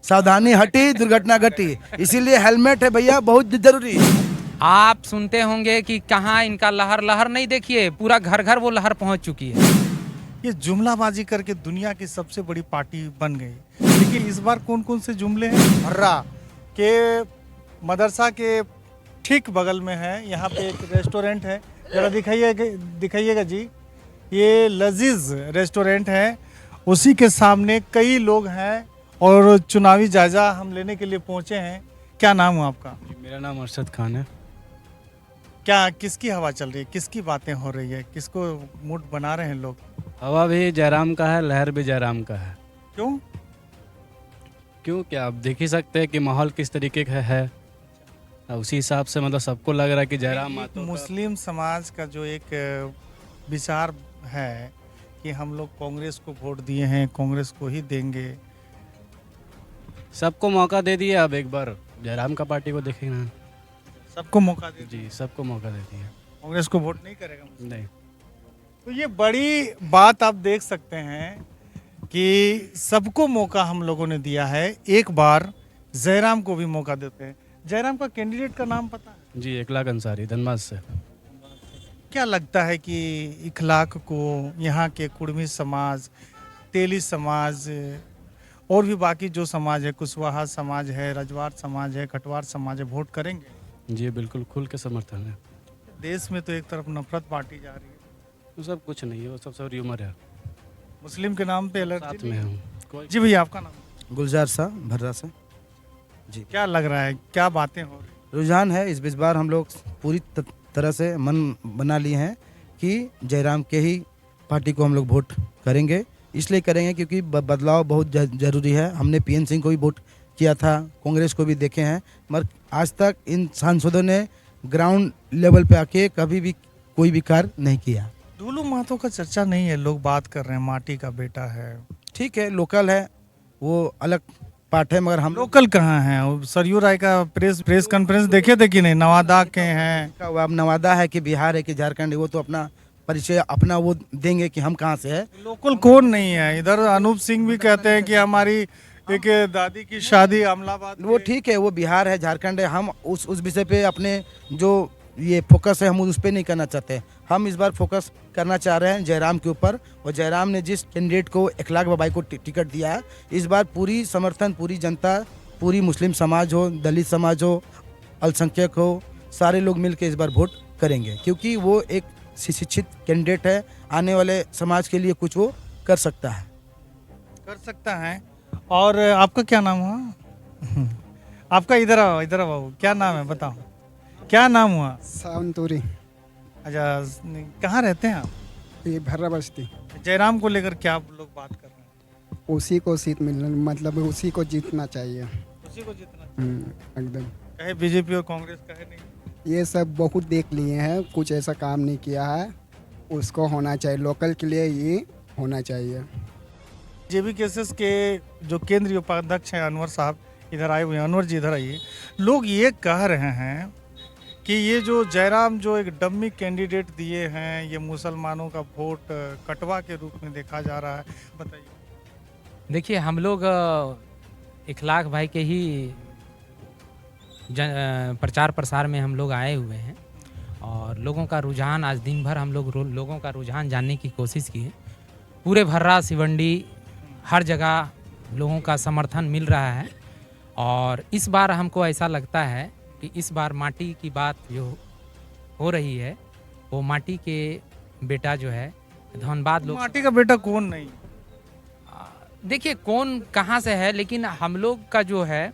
सावधानी हटी दुर्घटना घटी, इसीलिए हेलमेट है भैया बहुत जरूरी। आप सुनते होंगे कि कहाँ इनका लहर लहर नहीं, देखिए पूरा घर घर वो लहर पहुंच चुकी है। ये जुमलाबाजी करके दुनिया की सबसे बड़ी पार्टी बन गई, लेकिन इस बार कौन कौन से जुमले हैं? भर्रा के मदरसा के ठीक बगल में है, यहाँ पे एक रेस्टोरेंट है, जरा दिखाइएगा जी। ये लजीज रेस्टोरेंट है, उसी के सामने कई लोग हैं और चुनावी जायजा हम लेने के लिए पहुंचे हैं। क्या नाम है आपका? मेरा नाम अरशद खान है। क्या किसकी हवा चल रही है, किसकी बातें हो रही है, किसको मूड बना रहे हैं लोग? हवा भी जयराम का है, लहर भी जयराम का है। क्यों? क्यों क्या आप देख ही सकते हैं कि माहौल किस तरीके का है। उसी हिसाब से मतलब सबको लग रहा है कि जयराम मातो का। मुस्लिम समाज का जो एक विचार है कि हम लोग कांग्रेस को वोट दिए हैं, कांग्रेस को ही देंगे। सबको मौका दे दिया, अब एक बार जयराम का पार्टी को देखेंगे। सबको मौका दे जी सबको मौका दे दिया। कांग्रेस को वोट नहीं करेगा। नहीं, तो ये बड़ी बात आप देख सकते हैं कि सबको मौका हम लोगों ने दिया है, एक बार जयराम को भी मौका देते हैं। जयराम का कैंडिडेट का नाम पता है? जी इखलाक अंसारी धनबाद से। क्या लगता है कि इखलाक को यहाँ के कुर्मी समाज, तेली समाज और भी बाकी जो समाज है, कुशवाहा समाज है, रजवार समाज है, कटवार समाज है, वोट करेंगे? जी बिल्कुल खुल के समर्थन है। देश में तो एक तरफ नफरत बांटी जा रही है, वो सब कुछ नहीं है, वो सब र्यूमर है। मुस्लिम के नाम पे साथ एलर्जी में नहीं? हूँ कोई। जी भैया आपका नाम? गुलजार सा भर्रा से। क्या लग रहा है, क्या बातें हो रही हैं? रुझान है इस बार हम लोग पूरी तरह से मन बना लिए हैं कि जयराम के ही पार्टी को हम लोग वोट करेंगे। इसलिए करेंगे क्योंकि बदलाव बहुत जरूरी है। हमने पीएन सिंह को भी वोट किया था, कांग्रेस को भी देखे हैं, मगर आज तक इन सांसदों ने ग्राउंड लेवल पे आके कभी भी कोई भी कार्य नहीं किया। दुलू महतो का चर्चा नहीं है, लोग बात कर रहे हैं, माटी का बेटा है। ठीक है, लोकल है, वो अलग पार्ट है, मगर हम लोकल कहाँ है? वो सरयू राय का प्रेस कॉन्फ्रेंस देखे थे कि नहीं? नवादा के हैं। अब नवादा है कि बिहार है कि झारखंड है, वो तो अपना परिचय अपना वो देंगे कि हम कहाँ से है। लोकल कौन नहीं है इधर? अनूप सिंह भी कहते हैं कि हमारी एक दादी की शादी अमलाबाद। वो ठीक है, वो बिहार है, झारखंड है। हम उस विषय पे अपने जो ये फोकस है हम उस पर नहीं करना चाहते। हम इस बार फोकस करना चाह रहे हैं जयराम के ऊपर, और जयराम ने जिस कैंडिडेट को इखलाक बाबाई को टिकट दिया है, इस बार पूरी समर्थन, पूरी जनता, पूरी मुस्लिम समाज हो, दलित समाज हो, अल्पसंख्यक हो, सारे लोग मिलकर इस बार वोट करेंगे, क्योंकि वो एक शिक्षित कैंडिडेट है, आने वाले समाज के लिए कुछ वो कर सकता है। और आपका क्या नाम हुआ? आपका इधर आओ, क्या नाम है बताओ, क्या नाम हुआ? सावंतुरी। अच्छा, कहाँ रहते हैं आप? ये भर्रा बस्ती। जयराम को लेकर क्या आप लोग बात कर रहे हैं? उसी को सीट मिलना, मतलब उसी को जीतना चाहिए। उसी को जितना एकदम। कहे बीजेपी और कांग्रेस कहे नहीं? ये सब बहुत देख लिए हैं, कुछ ऐसा काम नहीं किया है, उसको होना चाहिए, लोकल के लिए ये होना चाहिए। जेबी केसेस के जो केंद्रीय उपाध्यक्ष हैं अनवर साहब इधर आए हुए हैं। अनवर जी इधर आइए। लोग ये कह रहे हैं कि ये जो जयराम जो एक डम्मी कैंडिडेट दिए हैं, ये मुसलमानों का वोट कटवा के रूप में देखा जा रहा है, बताइए। देखिए हम लोग इखलाक भाई के ही प्रचार प्रसार में हम लोग आए हुए हैं, और लोगों का रुझान आज दिन भर हम लोग लोगों का रुझान जानने की कोशिश की है। पूरे भर्रा सिवंडी हर जगह लोगों का समर्थन मिल रहा है, और इस बार हमको ऐसा लगता है कि इस बार माटी की बात जो हो रही है, वो माटी के बेटा जो है धनबाद लोग। माटी का बेटा कौन नहीं? देखिए कौन कहाँ से है, लेकिन हम लोग का जो है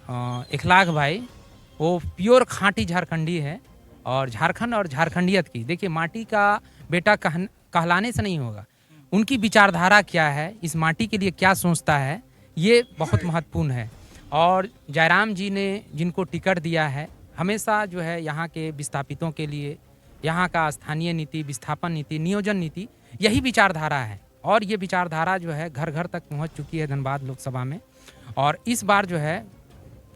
इखलाक भाई वो प्योर खांटी झारखंडी है, और झारखंड और झारखंडियत की। देखिए माटी का बेटा कहलाने से नहीं होगा, उनकी विचारधारा क्या है, इस माटी के लिए क्या सोचता है, ये बहुत महत्वपूर्ण है। और जयराम जी ने जिनको टिकट दिया है, हमेशा जो है यहाँ के विस्थापितों के लिए, यहाँ का स्थानीय नीति, विस्थापन नीति, नियोजन नीति, यही विचारधारा है, और ये विचारधारा जो है घर घर तक पहुँच चुकी है धनबाद लोकसभा में। और इस बार जो है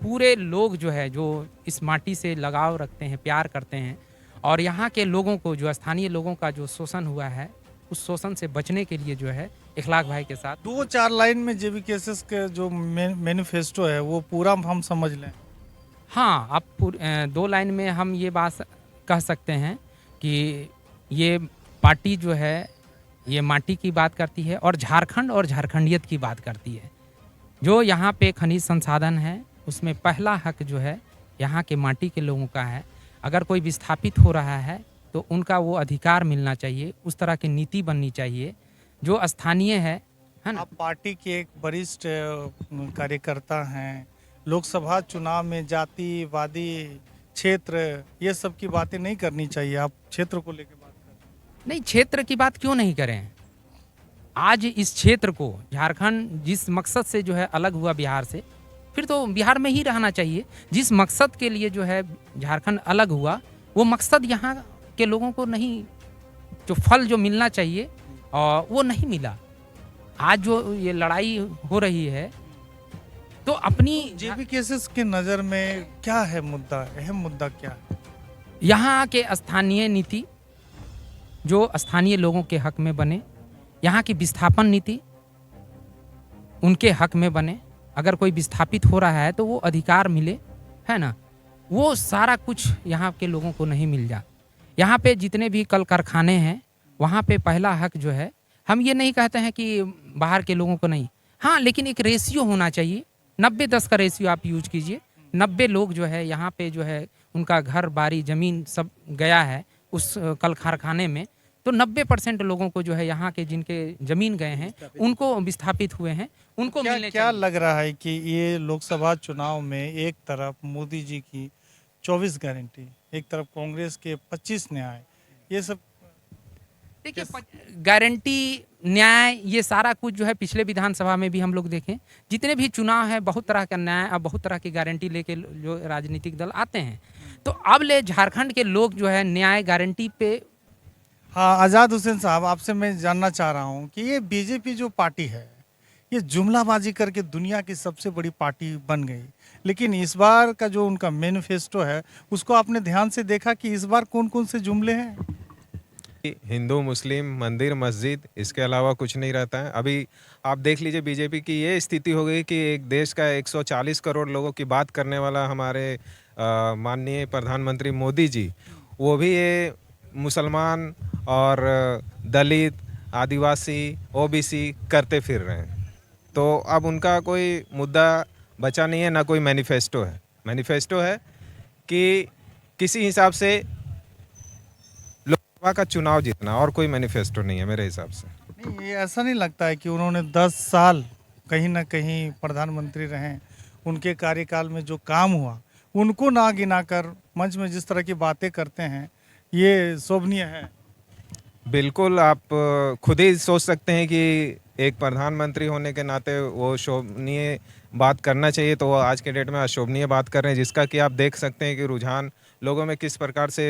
पूरे लोग जो है जो इस माटी से लगाव रखते हैं, प्यार करते हैं, और यहाँ के लोगों को, जो स्थानीय लोगों का जो शोषण हुआ है, उस शोषण से बचने के लिए जो है इखलाक भाई के साथ। 2-4 लाइन में जेबीकेएसएस के जो मैनिफेस्टो है वो पूरा हम समझ लें। हाँ, अब 2 लाइन में हम ये बात कह सकते हैं कि ये पार्टी जो है ये माटी की बात करती है और झारखंड और झारखंडियत की बात करती है। जो यहाँ पे खनिज संसाधन है उसमें पहला हक जो है यहाँ के माटी के लोगों का है। अगर कोई विस्थापित हो रहा है तो उनका वो अधिकार मिलना चाहिए, उस तरह की नीति बननी चाहिए जो स्थानीय है ना। आप पार्टी के एक वरिष्ठ कार्यकर्ता हैं, लोकसभा चुनाव में जातिवादी क्षेत्र ये सब की बातें नहीं करनी चाहिए, आप क्षेत्र को लेकर बात करें। नहीं, क्षेत्र की बात क्यों नहीं करें? आज इस क्षेत्र को झारखंड जिस मकसद से जो है अलग हुआ बिहार से, फिर तो बिहार में ही रहना चाहिए। जिस मकसद के लिए जो है झारखंड अलग हुआ वो मकसद यहाँ के लोगों को नहीं, जो फल जो मिलना चाहिए और वो नहीं मिला। आज जो ये लड़ाई हो रही है तो अपनी जेबीकेएसएस के नज़र में क्या है मुद्दा, अहम मुद्दा क्या है? यहाँ के स्थानीय नीति जो स्थानीय लोगों के हक में बने, यहाँ की विस्थापन नीति उनके हक में बने। अगर कोई विस्थापित हो रहा है तो वो अधिकार मिले, है ना। वो सारा कुछ यहाँ के लोगों को नहीं मिल जा। यहाँ पे जितने भी कल कारखाने हैं वहाँ पे पहला हक जो है, हम ये नहीं कहते हैं कि बाहर के लोगों को नहीं, हाँ, लेकिन एक रेशियो होना चाहिए। 90-10 का रेशियो आप यूज कीजिए। 90 लोग जो है यहाँ पे जो है उनका घर बारी ज़मीन सब गया है उस कल कारखाने में, तो 90% लोगों को जो है यहाँ के जिनके ज़मीन गए हैं उनको विस्थापित हुए हैं, उनको मिलने क्या चाहिए। लग रहा है कि ये लोकसभा चुनाव में एक तरफ मोदी जी की 24 गारंटी, एक तरफ कांग्रेस के 25 न्याय, ये सब देखिए, गारंटी, न्याय, ये सारा कुछ जो है पिछले विधानसभा में भी हम लोग देखें, जितने भी चुनाव है बहुत तरह का न्याय और बहुत तरह की गारंटी लेके जो राजनीतिक दल आते हैं। तो अब ले झारखंड के लोग जो है न्याय गारंटी पे। हाँ, आज़ाद हुसैन साहब, आपसे मैं जानना चाह रहा हूँ कि ये बीजेपी जो पार्टी है ये जुमलाबाजी करके दुनिया की सबसे बड़ी पार्टी बन गई, लेकिन इस बार का जो उनका मैनिफेस्टो है उसको आपने ध्यान से देखा कि इस बार कौन कौन से जुमले हैं? हिंदू, मुस्लिम, मंदिर, मस्जिद, इसके अलावा कुछ नहीं रहता है। अभी आप देख लीजिए बीजेपी की ये स्थिति हो गई कि एक देश का 140 करोड़ लोगों की बात करने वाला हमारे माननीय प्रधानमंत्री मोदी जी, वो भी ये मुसलमान और दलित, आदिवासी, ओबीसी करते फिर रहे हैं। तो अब उनका कोई मुद्दा बचा नहीं है, ना कोई मैनिफेस्टो है। मैनिफेस्टो है कि किसी हिसाब से लोकसभा का चुनाव जीतना, और कोई मैनिफेस्टो नहीं है मेरे हिसाब से। नहीं, ये ऐसा नहीं लगता है कि उन्होंने 10 साल कहीं ना कहीं प्रधानमंत्री रहे, उनके कार्यकाल में जो काम हुआ उनको ना गिनाकर मंच में जिस तरह की बातें करते हैं ये शोभनीय है? बिल्कुल, आप खुद ही सोच सकते हैं कि एक प्रधानमंत्री होने के नाते वो शोभनीय बात करना चाहिए, तो वो आज के डेट में अशोभनीय बात कर रहे हैं, जिसका कि आप देख सकते हैं कि रुझान लोगों में किस प्रकार से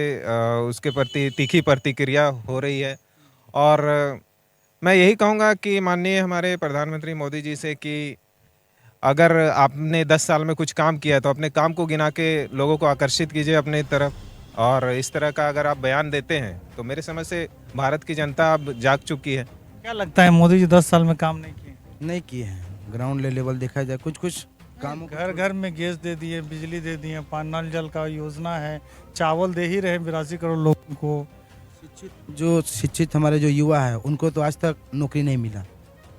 उसके प्रति तीखी प्रतिक्रिया हो रही है। और मैं यही कहूँगा कि माननीय हमारे प्रधानमंत्री मोदी जी से कि अगर आपने 10 साल में कुछ काम किया है तो अपने काम को गिना के लोगों को आकर्षित कीजिए अपने तरफ। और इस तरह का अगर आप बयान देते हैं तो मेरे समझ से भारत की जनता अब जाग चुकी है। क्या लगता है मोदी जी 10 साल में काम नहीं किए? नहीं किए हैं। ग्राउंड लेवल देखा जाए कुछ कुछ काम घर घर में गैस दे दिए, बिजली दे दिए, नल जल का योजना है, चावल दे ही रहे 82 करोड़ लोगों को। शिक्षित हमारे जो युवा है उनको तो आज तक नौकरी नहीं मिला।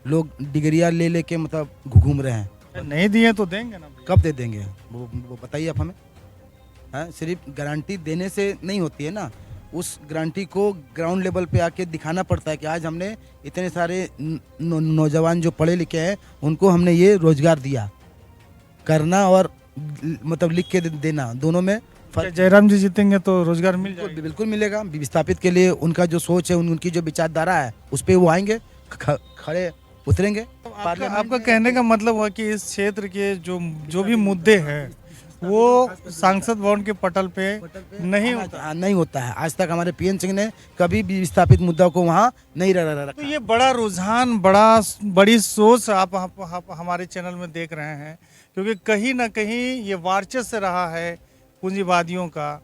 लोग डिग्रियां ले लेके मतलब घूम रहे हैं। नहीं दिए तो देंगे ना। कब दे देंगे वो बताइए आप हमें। हाँ, सिर्फ गारंटी देने से नहीं होती है ना, उस गारंटी को ग्राउंड लेवल पे आके दिखाना पड़ता है कि आज हमने इतने सारे नौजवान जो पढ़े लिखे हैं उनको हमने ये रोजगार दिया। करना और मतलब लिख के देना, दोनों में फर्क। जयराम जी जीतेंगे तो रोजगार मिल जाएगा? बिल्कुल मिलेगा। विस्थापित के लिए उनका जो सोच है, उनकी जो विचारधारा है उस पर वो आएंगे, खड़े उतरेंगे। आपका कहने का मतलब हुआ कि इस क्षेत्र के जो भी मुद्दे हैं वो सांसद भवन के पटल पे नहीं होता? नहीं होता है। आज तक हमारे पीएन सिंह ने कभी भी विस्थापित मुद्दा को वहाँ नहीं रखा। तो ये बड़ा रुझान, बड़ी सोच आप हमारे चैनल में देख रहे हैं, क्योंकि कहीं ना कहीं ये वर्चस्व रहा है पूंजीवादियों का,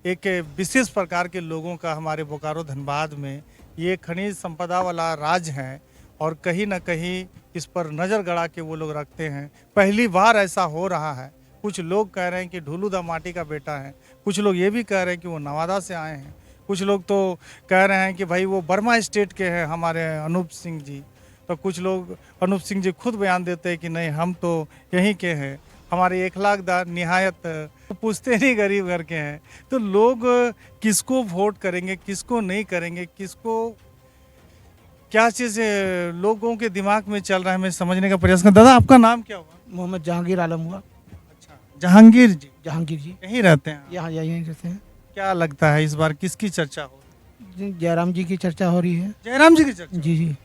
एक विशेष प्रकार के लोगों का हमारे बोकारो धनबाद में। ये खनिज संपदा वाला राज्य है और कहीं ना कहीं इस पर नज़र गड़ा के वो लोग रखते हैं। पहली बार ऐसा हो रहा है। कुछ लोग कह रहे हैं कि ढुलूदा माटी का बेटा है, कुछ लोग ये भी कह रहे हैं कि वो नवादा से आए हैं, कुछ लोग तो कह रहे हैं कि भाई वो बर्मा स्टेट के हैं हमारे अनूप सिंह जी, तो कुछ लोग अनूप सिंह जी खुद बयान देते हैं कि नहीं हम तो यहीं के हैं, हमारे 1,00,000 निहायत पूछते नहीं गरीब घर के हैं। तो लोग किसको वोट करेंगे, किसको नहीं करेंगे, किसको क्या चीज़ लोगों के दिमाग में चल रहा है, मैं समझने का प्रयास कर। दादा आपका नाम क्या हुआ? मोहम्मद जहांगीर आलम हुआ। अच्छा, जहांगीर जी जहांगीर जी यहीं रहते हैं? यहाँ यहीं रहते हैं। क्या लगता है इस बार किसकी चर्चा हो रही है? जयराम जी की चर्चा हो रही है। जयराम जी की चर्चा? जी जी।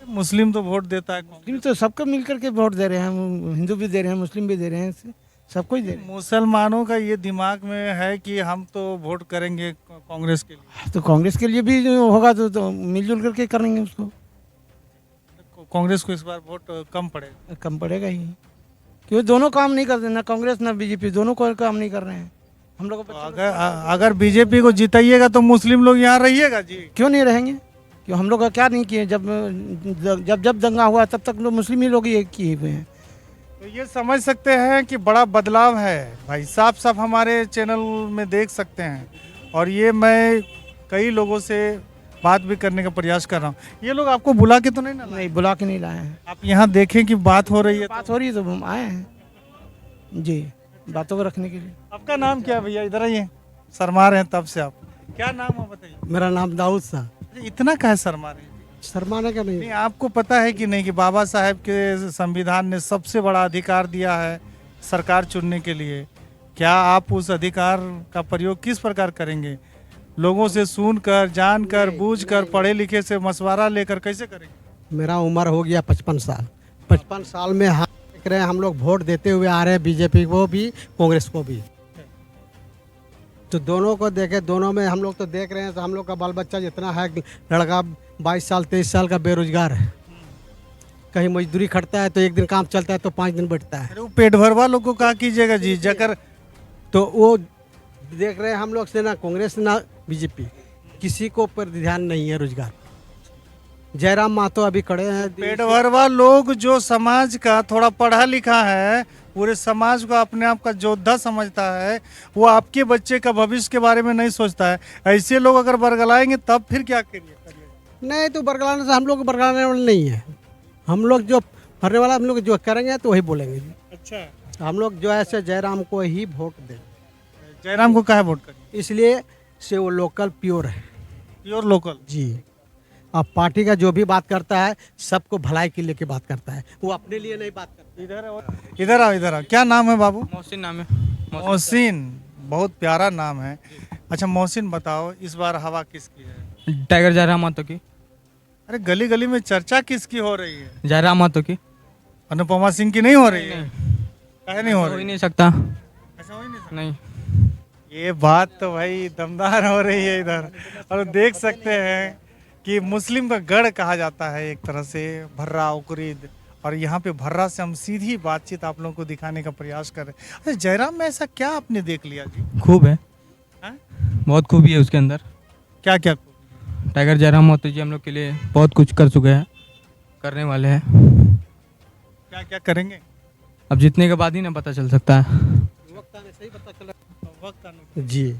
मुस्लिम तो वोट देता है, मुस्लिम तो सबको मिल करके वोट दे रहे हैं, हिंदू भी दे रहे हैं, मुस्लिम भी दे रहे हैं, सबको ही दे रहे हैं। मुसलमानों का ये दिमाग में है कि हम तो वोट करेंगे कांग्रेस के लिए। तो कांग्रेस के लिए भी जो होगा तो मिलजुल करके करेंगे उसको। कांग्रेस को इस बार वोट कम पड़ेगा? कम पड़ेगा ही, क्योंकि दोनों काम नहीं करते, ना कांग्रेस ना बीजेपी, दोनों को काम नहीं कर रहे हैं। हम लोग तो अगर बीजेपी को जिताइएगा तो मुस्लिम लोग यहाँ रहिएगा जी? क्यों नहीं रहेंगे? क्यों हम लोग का क्या नहीं किए? जब दंगा हुआ तब तक लोग मुस्लिम ही लोग ये किए हुए हैं। तो ये समझ सकते हैं कि बड़ा बदलाव है भाई, साफ साफ हमारे चैनल में देख सकते हैं। और ये मैं कई लोगों से बात भी करने का प्रयास कर रहा हूँ। ये लोग आपको बुला के तो नहीं ना लाए? नहीं, बुला के नहीं लाए हैं। आप यहाँ देखें कि बात हो रही है, बात हो रही है तो हम आए हैं जी, बातों को रखने के लिए। आपका नाम क्या है भैया? इधर आइए, शर्मा रहे हैं तब से। आप क्या नाम है बताइए? मेरा नाम दाऊद सा। इतना क्या है शर्मा रहे हैं? शर्माने का नहीं। नहीं, आपको पता है कि नहीं कि बाबा साहेब के संविधान ने सबसे बड़ा अधिकार दिया है सरकार चुनने के लिए। क्या आप उस अधिकार का प्रयोग किस प्रकार करेंगे? लोगों से सुनकर, जानकर, बूझकर, पढ़े लिखे से मशवरा लेकर कैसे करेंगे? मेरा उम्र हो गया 55 साल। 55 साल में हम देख रहे हैं, हम लोग वोट देते हुए आ रहे हैं, बीजेपी को भी कांग्रेस को भी। तो दोनों को देखे, दोनों में हम लोग तो देख रहे हैं। तो हम लोग का बाल बच्चा जितना है, लड़का 22 साल 23 साल का बेरोजगार है, कहीं मजदूरी खटता है तो एक दिन काम चलता है तो 5 दिन बैठता है। अरे वो पेट भरवा लोग को क्या कीजिएगा जी, जकर तो वो देख रहे हैं हम लोग से ना कांग्रेस ना बीजेपी, किसी को पर ध्यान नहीं है रोजगार। जयराम मातो अभी खड़े हैं। पेट भरवा लोग जो समाज का थोड़ा पढ़ा लिखा है, पूरे समाज को अपने आप का योद्धा समझता है, वो आपके बच्चे का भविष्य के बारे में नहीं सोचता है। ऐसे लोग अगर बरगलाएंगे तब फिर क्या करिए? नहीं तो बरगलाने से हम लोग बरगलाने वाले नहीं है। हम लोग जो भरने वाला, हम लोग जो करेंगे तो वही बोलेंगे। अच्छा, हम लोग जो ऐसे जयराम को ही वोट दें। जयराम को काहे वोट करें? इसलिए से वो लोकल प्योर है। प्योर लोकल जी। अब पार्टी का जो भी बात करता है सबको भलाई के लेके बात करता है, वो अपने लिए नहीं बात करता। इधर आओ, इधर आओ। क्या नाम है बाबू? मोहसिन नाम है। मोहसिन, बहुत प्यारा नाम है। अच्छा मोहसिन, बताओ इस बार हवा किसकी है? टाइगर जयराम मातो की। अरे गली गली में चर्चा किसकी हो रही है? जयराम मातो की। अनुपमा सिंह की नहीं हो रही है? काहे नहीं हो हो ही रही? नहीं सकता। ऐसा हो ही नहीं सकता। नहीं, ये बात तो भाई दमदार हो रही है इधर। और देख सकते हैं कि मुस्लिम का गढ़ कहा जाता है एक तरह से भर्रा उकरीद, और यहाँ पे भर्रा से हम सीधी बातचीत आप लोगों को दिखाने का प्रयास कर रहे हैं। अरे जयराम में ऐसा क्या आपने देख लिया जी? खूब है, हाँ? बहुत खूबी है उसके अंदर। क्या क्या? टाइगर जयराम मातो जी हम लोग के लिए बहुत कुछ कर चुके हैं, करने वाले हैं। क्या क्या करेंगे? अब जीतने के बाद ही ना पता चल सकता है। वक्त आने से ही पता चला। वक्त आने पे। जी।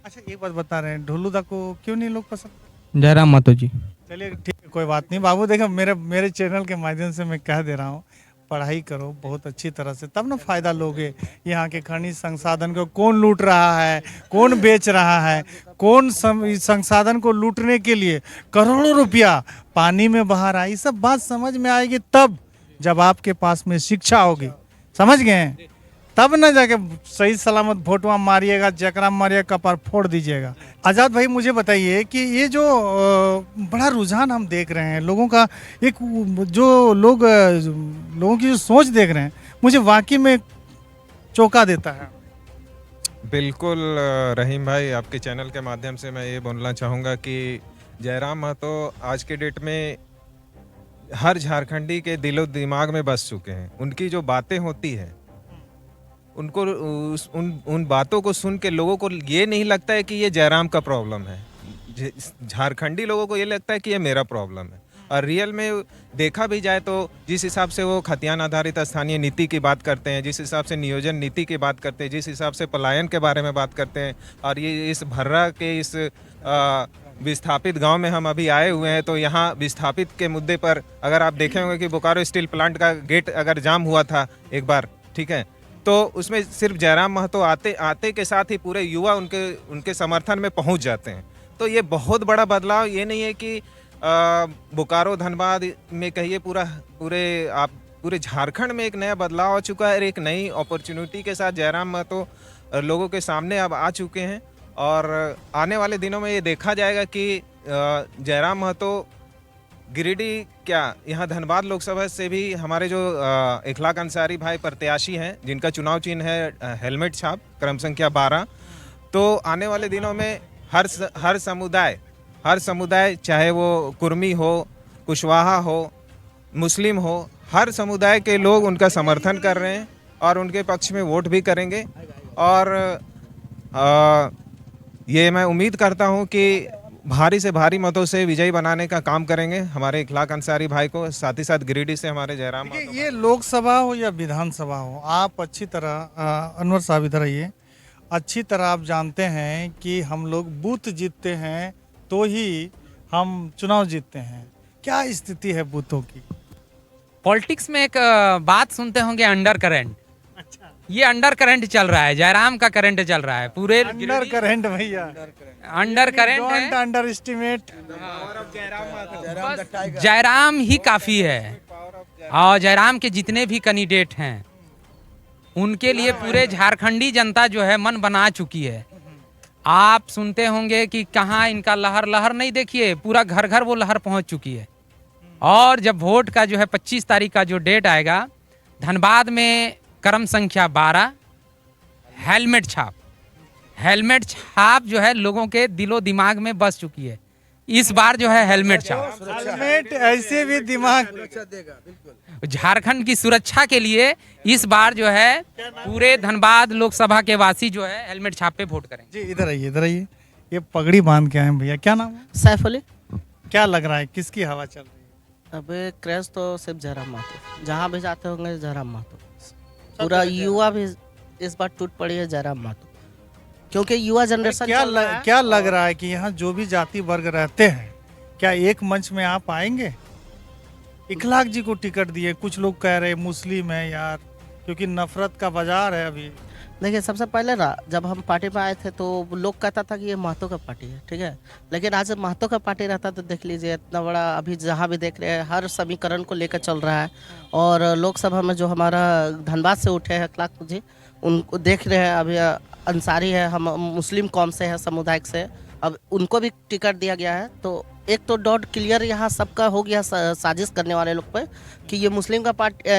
अच्छा एक बात बता रहे हैं, ढोलूदा को क्यों नहीं लोग पसंद? जयराम मातो जी। चलिए ठीक है, कोई बात नहीं बाबू। देखो मेरे चैनल के माध्यम से मैं कह दे रहा हूँ, पढ़ाई करो बहुत अच्छी तरह से, तब ना फायदा लोगे। यहाँ के खनिज संसाधन को कौन लूट रहा है, कौन बेच रहा है, कौन इस संसाधन को लूटने के लिए करोड़ों रुपया पानी में बहा रहा है, ये सब बात समझ में आएगी तब जब आपके पास में शिक्षा होगी। समझ गए? तब ना जाके सही सलामत वोटवा मारिएगा, जकरा मारिएगा कपार फोड़ दीजिएगा। आज़ाद भाई मुझे बताइए कि ये जो बड़ा रुझान हम देख रहे हैं लोगों का, एक जो लोगों की जो सोच देख रहे हैं, मुझे वाकई में चौंका देता है। बिल्कुल रहीम भाई, आपके चैनल के माध्यम से मैं ये बोलना चाहूँगा कि जयराम महतो आज के डेट में हर झारखंडी के दिलो दिमाग में बस चुके हैं। उनकी जो बातें होती है, उनको उन बातों को सुन के लोगों को ये नहीं लगता है कि ये जयराम का प्रॉब्लम है। झारखंडी लोगों को ये लगता है कि ये मेरा प्रॉब्लम है। और रियल में देखा भी जाए तो जिस हिसाब से वो खतियान आधारित स्थानीय नीति की बात करते हैं, जिस हिसाब से नियोजन नीति की बात करते हैं, जिस हिसाब से पलायन के बारे में बात करते हैं, और ये इस भर्रा के इस विस्थापित गांव में हम अभी आए हुए हैं, तो यहाँ विस्थापित के मुद्दे पर अगर आप देखे होंगे कि बोकारो स्टील प्लांट का गेट अगर जाम हुआ था एक बार, ठीक है, तो उसमें सिर्फ जयराम महतो आते के साथ ही पूरे युवा उनके समर्थन में पहुंच जाते हैं। तो ये बहुत बड़ा बदलाव, ये नहीं है कि बोकारो धनबाद में कहिए पूरे झारखंड में एक नया बदलाव आ चुका है, एक नई अपॉर्चुनिटी के साथ जयराम महतो लोगों के सामने अब आ चुके हैं। और आने वाले दिनों में ये देखा जाएगा कि जयराम महतो गिरिडीह क्या यहाँ धनबाद लोकसभा से भी हमारे जो इखलाक अंसारी भाई प्रत्याशी हैं, जिनका चुनाव चिन्ह है हेलमेट छाप, क्रम संख्या 12, तो आने वाले दिनों में हर समुदाय चाहे वो कुर्मी हो, कुशवाहा हो, मुस्लिम हो, हर समुदाय के लोग उनका समर्थन कर रहे हैं और उनके पक्ष में वोट भी करेंगे। और ये मैं उम्मीद करता हूं कि भारी से भारी मतों से विजयी बनाने का काम करेंगे हमारे इखलाक अंसारी भाई को, साथ ही साथ गिरिडीह से हमारे जयराम महतो। ये लोकसभा हो या विधानसभा हो, आप अच्छी तरह अनवर साहब इधर आइए, अच्छी तरह आप जानते हैं कि हम लोग बूथ जीतते हैं तो ही हम चुनाव जीतते हैं। क्या स्थिति है बूथों की? पॉलिटिक्स में एक बात सुनते होंगे, अंडर करंट। ये अंडर करंट चल रहा है, जयराम का करंट चल रहा है पूरे अंडर करंट भैया, अंडर करंट है। Don't underestimate. जयराम ही काफी है, और जयराम के जितने भी कैंडिडेट हैं उनके लिए पूरे झारखंडी जनता जो है मन बना चुकी है। आप सुनते होंगे कि कहाँ इनका लहर नहीं, देखिए पूरा घर घर वो लहर पहुंच चुकी है। और जब वोट का जो है 25 तारीख का जो डेट आएगा, धनबाद में क्रम संख्या 12 हेलमेट छाप जो है लोगों के दिलो दिमाग में बस चुकी है। इस बार जो है हेलमेट छाप, हेलमेट ऐसे भी दिमाग झारखंड की सुरक्षा के लिए इस बार जो है पूरे धनबाद लोकसभा के वासी जो है हेलमेट छाप पे वोट करेंगे। जी इधर आइए। ये पगड़ी बांध के आए हैं भैया, क्या नाम है? सैफ अली। क्या लग रहा है, किसकी हवा चल रही है? अबे क्रेज तो सिर्फ जयराम महतो, जहाँ भी जाते होंगे जयराम महतो। पूरा युवा भी इस बार टूट पड़ी है जयराम महतो, क्योंकि युवा जनरेशन क्या लग रहा है कि यहाँ जो भी जाति वर्ग रहते हैं, क्या एक मंच में आप आएंगे? इखलाक जी को टिकट दिए, कुछ लोग कह रहे मुस्लिम है यार, क्योंकि नफरत का बाजार है अभी। देखिए, सबसे पहले ना जब हम पार्टी में आए थे तो लोग कहता था कि ये महतो का पार्टी है, ठीक है, लेकिन आज महतो का पार्टी रहता तो देख लीजिए इतना बड़ा, अभी जहाँ भी देख रहे हैं हर समीकरण को लेकर चल रहा है। और लोकसभा में जो हमारा धनबाद से उठे हैं इखलाक जी, उनको देख रहे हैं, अभी अंसारी है, हम मुस्लिम कौम से है, सामुदायिक से, अब उनको भी टिकट दिया गया है। तो एक तो डॉट क्लियर यहाँ सबका हो गया साजिश करने वाले लोग पे कि ये मुस्लिम का पार्टी,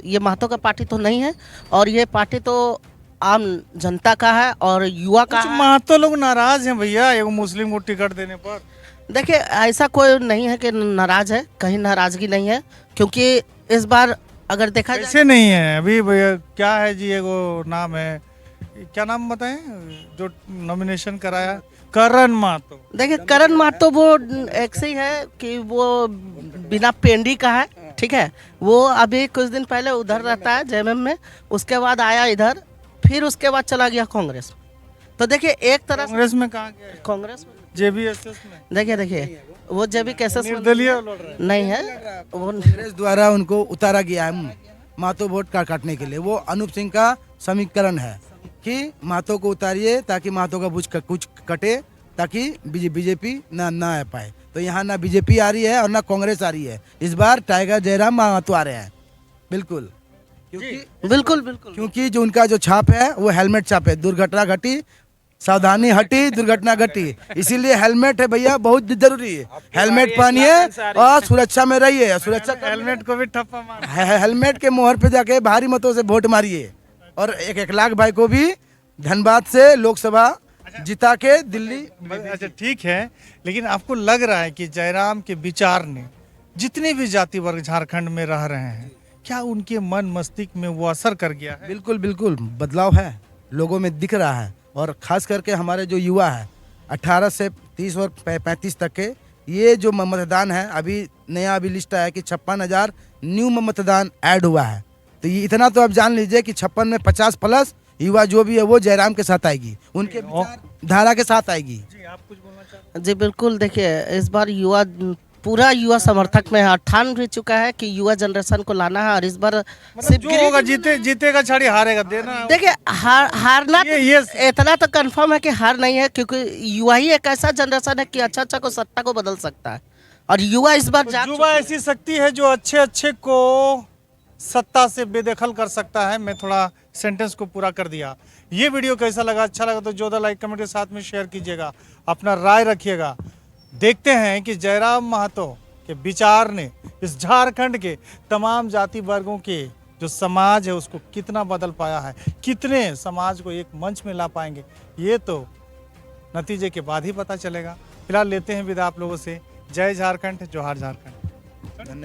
ये महतो का पार्टी तो नहीं है, और ये पार्टी तो आम जनता का है और युवा का है। महतो लोग नाराज हैं भैया एक मुस्लिम को टिकट देने पर। देखिए, ऐसा कोई नहीं है कि नाराज है, कहीं नाराजगी नहीं है, क्योंकि इस बार अगर देखा जाए, ऐसे नहीं है अभी भैया। क्या है जी, एगो नाम है, क्या नाम बताएं जो नॉमिनेशन कराया? करण महतो। देखिए, करण महतो वो ऐसे ही है कि वो बिना पेंडी का है, ठीक है, वो अभी कुछ दिन पहले उधर रहता है जेएमएम में, उसके बाद आया इधर, फिर उसके बाद चला गया कांग्रेस। तो देखिए एक तरह कांग्रेस में कहाँ गया? कांग्रेस में, जेबीएसएस में। देखिए वो जेबीएसएस निर्दलीय नहीं है, वो कांग्रेस द्वारा उनको उतारा गया है महतो वोट काटने के लिए। वो अनूप सिंह का समीकरण है कि महतो को उतारिए ताकि महतो का कुछ कटे, ताकि बीजेपी ना आ पाए। तो यहाँ ना बीजेपी आ रही है और ना कांग्रेस आ रही है, इस बार टाइगर जयराम महतो आ रहे हैं। बिल्कुल, क्योंकि जो उनका जो छाप है वो हेलमेट छाप है। दुर्घटना घटी, सावधानी हटी, दुर्घटना घटी, इसीलिए हेलमेट है भैया, बहुत जरूरी है। हेलमेट पहनिए और सुरक्षा में रहिए। सुरक्षा, हेलमेट को भी ठप्पा मार, हेलमेट के मोहर पे जाके भारी मतों से वोट मारिए। और एक इखलाक भाई को भी धनबाद से लोकसभा जिता के दिल्ली। अच्छा ठीक है, लेकिन आपको लग रहा है कि जयराम के विचार ने जितने भी जाति वर्ग झारखंड में रह रहे हैं, क्या उनके मन मस्तिष्क में वो असर कर गया है? बिल्कुल बदलाव है, लोगों में दिख रहा है। और खास करके हमारे जो युवा है 18 से 30 और 35 तक के, ये जो मतदान है अभी नया अभी लिस्ट आया कि 56,000 न्यू मतदान ऐड हुआ है। तो ये इतना तो आप जान लीजिए कि 56 में 50 प्लस युवा जो भी है वो जयराम के साथ आएगी, उनके विचारधारा के साथ आएगी। जी आप कुछ बोलना चाहते हैं? जी बिल्कुल, देखिए इस बार पूरा युवा समर्थक में है, ठान भी चुका है कि युवा जनरेशन को लाना है। और इस बार मतलब जो होगा जीतेगा छाड़ी हारेगा देना। देखिए हारना ये इतना तो कंफर्म है कि हार नहीं है, क्योंकि युवा ही एक ऐसा जनरेशन है कि अच्छा को सत्ता को बदल सकता है। और युवा इस बार युवा ऐसी शक्ति है जो अच्छे को सत्ता से बेदखल कर सकता है। मैं थोड़ा सेंटेंस को पूरा कर दिया। ये वीडियो कैसा लगा? अच्छा लगा तो जोरदार लाइक कमेंट के साथ में शेयर कीजिएगा, अपना राय रखिएगा। देखते हैं कि जयराम महतो के विचार ने इस झारखंड के तमाम जाति वर्गों के जो समाज है उसको कितना बदल पाया है, कितने समाज को एक मंच में ला पाएंगे, ये तो नतीजे के बाद ही पता चलेगा। फिलहाल लेते हैं विदा आप लोगों से। जय झारखंड, जोहार झारखंड।